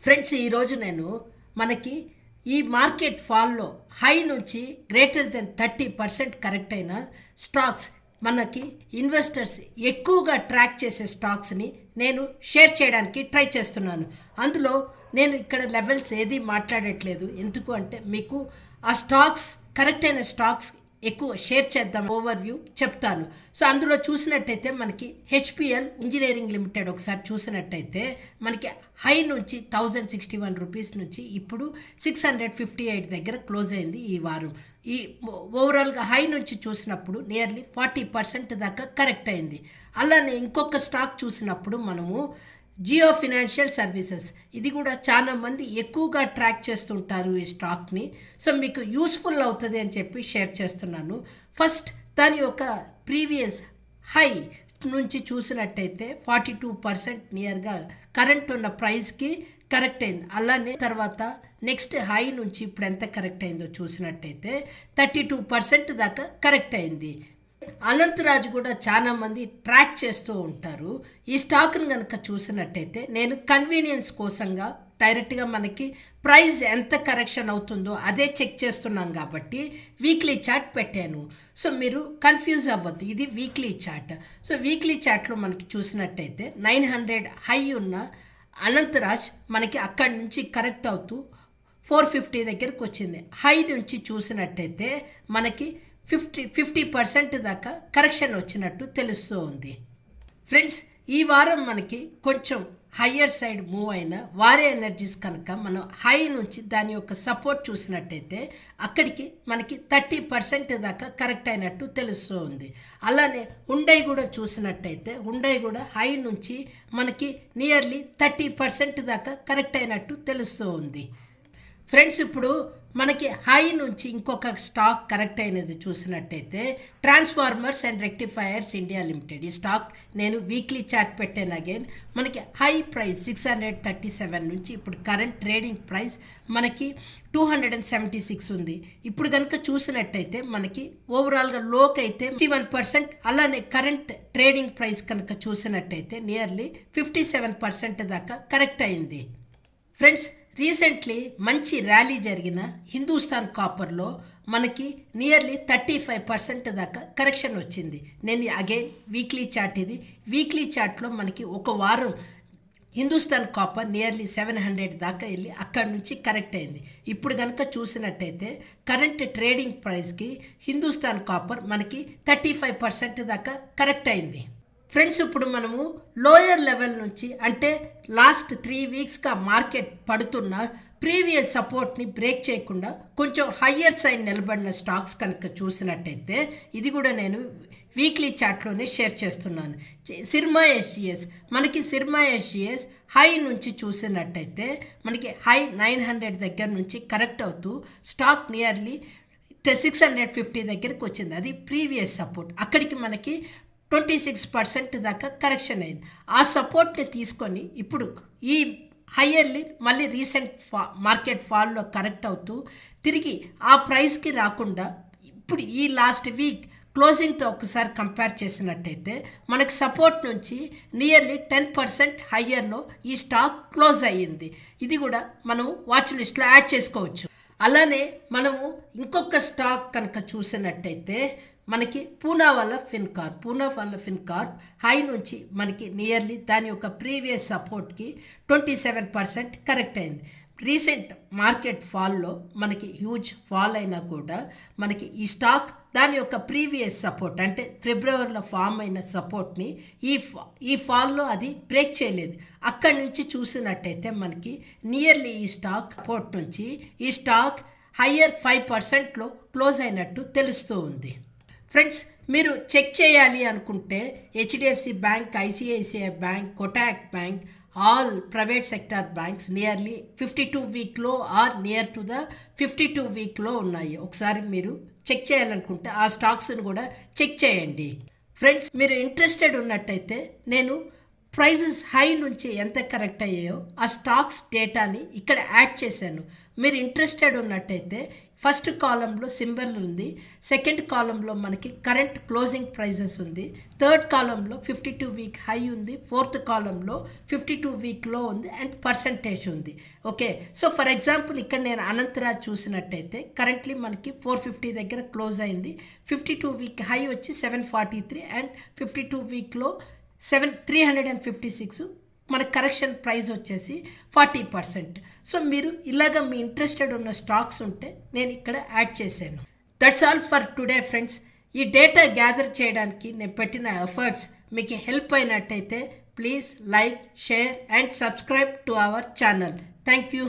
Friends, ఈరోజు నేను మనకి ఈ మార్కెట్ ఫాల్లో హై నుంచి గ్రేటర్ దెన్ 30% కరెక్ట్ అయిన స్టాక్స్, మనకి ఇన్వెస్టర్స్ ఎక్కువగా ట్రాక్ చేసే స్టాక్స్ని నేను షేర్ చేయడానికి ట్రై చేస్తున్నాను. అందులో నేను ఇక్కడ లెవెల్స్ ఏది మాట్లాడట్లేదు. ఎందుకు అంటే మీకు ఆ స్టాక్స్ కరెక్ట్ అయిన స్టాక్స్ ఎక్కువ షేర్ చేద్దాం, ఓవర్ వ్యూ చెప్తాను. సో అందులో చూసినట్టయితే మనకి హెచ్పిఎల్ ఇంజనీరింగ్ లిమిటెడ్ ఒకసారి చూసినట్టయితే మనకి హై నుంచి 1061 రూపీస్ నుంచి ఇప్పుడు 658 దగ్గర క్లోజ్ అయింది ఈ వారం. ఈ ఓవరాల్గా హై నుంచి చూసినప్పుడు నియర్లీ 40% దాకా కరెక్ట్ అయింది. అలానే ఇంకొక స్టాక్ చూసినప్పుడు మనము జియో ఫినాన్షియల్ సర్వీసెస్, ఇది కూడా చాలా మంది ఎక్కువగా ట్రాక్ చేస్తుంటారు ఈ స్టాక్ని. సో మీకు యూస్ఫుల్ అవుతుంది అని చెప్పి షేర్ చేస్తున్నాను. ఫస్ట్ దాని యొక్క ప్రీవియస్ హై నుంచి చూసినట్టయితే 42% నియర్గా కరెంట్ ఉన్న ప్రైస్కి కరెక్ట్ అయింది. అలానే తర్వాత నెక్స్ట్ హై నుంచి ఇప్పుడు ఎంత కరెక్ట్ అయిందో చూసినట్టయితే 32% దాకా కరెక్ట్ అయింది. అనంతరాజు కూడా చాలా మంది ట్రాక్ చేస్తూ ఉంటారు. ఈ స్టాక్ని కనుక చూసినట్టయితే నేను కన్వీనియన్స్ కోసంగా డైరెక్ట్గా మనకి ప్రైస్ ఎంత కరెక్షన్ అవుతుందో అదే చెక్ చేస్తున్నాం కాబట్టి వీక్లీ చార్ట్ పెట్టాను. సో మీరు కన్ఫ్యూజ్ అవ్వద్దు, ఇది వీక్లీ చార్ట్. సో వీక్లీ చార్ట్లో మనకి చూసినట్టయితే 900 హై ఉన్న అనంతరాజ్ మనకి అక్కడి నుంచి కరెక్ట్ అవుతూ 450 దగ్గరకు వచ్చింది. హై నుంచి చూసినట్టయితే మనకి 50% దాకా కరెక్షన్ వచ్చినట్టు తెలుస్తూ ఉంది. ఫ్రెండ్స్, ఈ వారం మనకి కొంచెం హయ్యర్ సైడ్ మూవ్ అయిన వారే ఎనర్జీస్ కనుక మనం హై నుంచి దాని యొక్క సపోర్ట్ చూసినట్టయితే అక్కడికి మనకి 30% దాకా కరెక్ట్ అయినట్టు తెలుస్తూ ఉంది. అలానే హుండై కూడా చూసినట్టయితే హుండై కూడా హై నుంచి మనకి నియర్లీ 30% దాకా కరెక్ట్ అయినట్టు తెలుస్తూ ఉంది. ఫ్రెండ్స్, ఇప్పుడు మనకి హై నుంచి ఇంకొక స్టాక్ కరెక్ట్ అయినది చూసినట్టయితే transformers and rectifiers India limited. ఈ స్టాక్ నేను వీక్లీ చార్ట్ పెట్టాను. అగైన్ మనకి హై ప్రైస్ 637 నుంచి ఇప్పుడు కరెంట్ ట్రేడింగ్ ప్రైస్ మనకి 276 ఉంది. ఇప్పుడు కనుక చూసినట్టయితే మనకి ఓవరాల్గా లోకి అయితే 51%, అలానే కరెంట్ ట్రేడింగ్ ప్రైస్ కనుక చూసినట్టయితే నియర్లీ 57% దాకా కరెక్ట్ అయింది. ఫ్రెండ్స్, రీసెంట్లీ మంచి ర్యాలీ జరిగిన హిందుస్థాన్ కాపర్లో మనకి నియర్లీ 35% దాకా కరెక్షన్ వచ్చింది. నేను అగైన్ వీక్లీ చార్ట్, ఇది వీక్లీ చార్ట్లో మనకి ఒక వారం హిందుస్థాన్ కాపర్ నియర్లీ 700 దాకా వెళ్ళి అక్కడి నుంచి కరెక్ట్ అయింది. ఇప్పుడు కనుక చూసినట్టయితే కరెంట్ ట్రేడింగ్ ప్రైస్కి హిందుస్థాన్ కాపర్ మనకి 35% దాకా కరెక్ట్ అయింది. ఫ్రెండ్స్, ఇప్పుడు మనము లోయర్ లెవెల్ నుంచి అంటే లాస్ట్ 3 వీక్స్గా మార్కెట్ పడుతున్న ప్రీవియస్ సపోర్ట్ని బ్రేక్ చేయకుండా కొంచెం హయ్యర్ సైడ్ నిలబడిన స్టాక్స్ కనుక చూసినట్టయితే ఇది కూడా నేను వీక్లీ చార్ట్లోనే షేర్ చేస్తున్నాను. సిర్మా ఎస్జిఎస్, మనకి సిర్మా ఎస్జిఎస్ హై నుంచి చూసినట్టయితే మనకి హై 900 దగ్గర నుంచి కరెక్ట్ అవుతూ స్టాక్ నియర్లీ 650 దగ్గరికి వచ్చింది. అది ప్రీవియస్ సపోర్ట్. అక్కడికి మనకి 26% దాకా కరెక్షన్ అయింది. ఆ సపోర్ట్ని తీసుకొని ఇప్పుడు ఈ హయ్యర్లీ మళ్ళీ రీసెంట్ మార్కెట్ ఫాల్లో కరెక్ట్ అవుతూ తిరిగి ఆ ప్రైస్కి రాకుండా ఇప్పుడు ఈ లాస్ట్ వీక్ క్లోజింగ్తో ఒకసారి కంపేర్ చేసినట్టయితే మనకి సపోర్ట్ నుంచి నియర్లీ 10% హయ్యర్లో ఈ స్టాక్ క్లోజ్ అయ్యింది. ఇది కూడా మనం వాచ్ లిస్ట్లో యాడ్ చేసుకోవచ్చు. అలానే మనము ఇంకొక స్టాక్ కనుక చూసినట్టయితే మనకి పూనా వాళ్ళ ఫిన్కార్ప్ హై నుంచి మనకి నియర్లీ దాని యొక్క ప్రీవియస్ సపోర్ట్కి 27% కరెక్ట్ అయింది. రీసెంట్ మార్కెట్ ఫాల్లో మనకి హ్యూజ్ ఫాల్ అయినా కూడా మనకి ఈ స్టాక్ దాని యొక్క ప్రీవియస్ సపోర్ట్ అంటే ఫిబ్రవరిలో ఫామ్ అయిన సపోర్ట్ని ఈ ఫాల్లో అది బ్రేక్ చేయలేదు. అక్కడి నుంచి చూసినట్టయితే మనకి నియర్లీ ఈ స్టాక్ సపోర్ట్ నుంచి ఈ స్టాక్ హయ్యర్ 5%లో క్లోజ్ అయినట్టు తెలుస్తూ ఉంది. ఫ్రెండ్స్, మీరు చెక్ చేయాలి అనుకుంటే HDFC bank, ICICI bank, Kotak bank, all private sector banks nearly 52 వీక్లో ఆర్ నియర్ టు ద 52 వీక్లో ఉన్నాయి. ఒకసారి మీరు చెక్ చేయాలనుకుంటే ఆ స్టాక్స్ని కూడా చెక్ చేయండి. ఫ్రెండ్స్, మీరు ఇంట్రెస్టెడ్ ఉన్నట్టయితే నేను ప్రైజెస్ హై నుంచి ఎంత కరెక్ట్ అయ్యాయో ఆ స్టాక్స్ డేటాని ఇక్కడ యాడ్ చేశాను. మీరు ఇంట్రెస్టెడ్ ఉన్నట్టయితే ఫస్ట్ కాలంలో సింబల్ ఉంది, సెకండ్ కాలంలో మనకి కరెంట్ క్లోజింగ్ ప్రైజెస్ ఉంది, థర్డ్ కాలంలో 52 వీక్ హై ఉంది, ఫోర్త్ కాలంలో 52 వీక్ లో ఉంది అండ్ పర్సంటేజ్ ఉంది. ఓకే, సో ఫర్ ఎగ్జాంపుల్ ఇక్కడ నేను అనంతరాజ్ చూసినట్టయితే కరెంట్లీ మనకి 450 దగ్గర క్లోజ్ అయింది. 52 వీక్ హై వచ్చి 743 అండ్ 52 వీక్లో 356. మన కరెక్షన్ ప్రైస్ వచ్చేసి 40%. సో మీరు ఇలాగ మీ ఇంట్రెస్టెడ్ ఉన్న స్టాక్స్ ఉంటే నేను ఇక్కడ యాడ్ చేశాను. That's all for today friends. ఈ డేటా గ్యాదర్ చేయడానికి నేను పెట్టిన ఎఫర్ట్స్ మీకు హెల్ప్ అయినట్టయితే please like, share and subscribe to our channel. Thank you.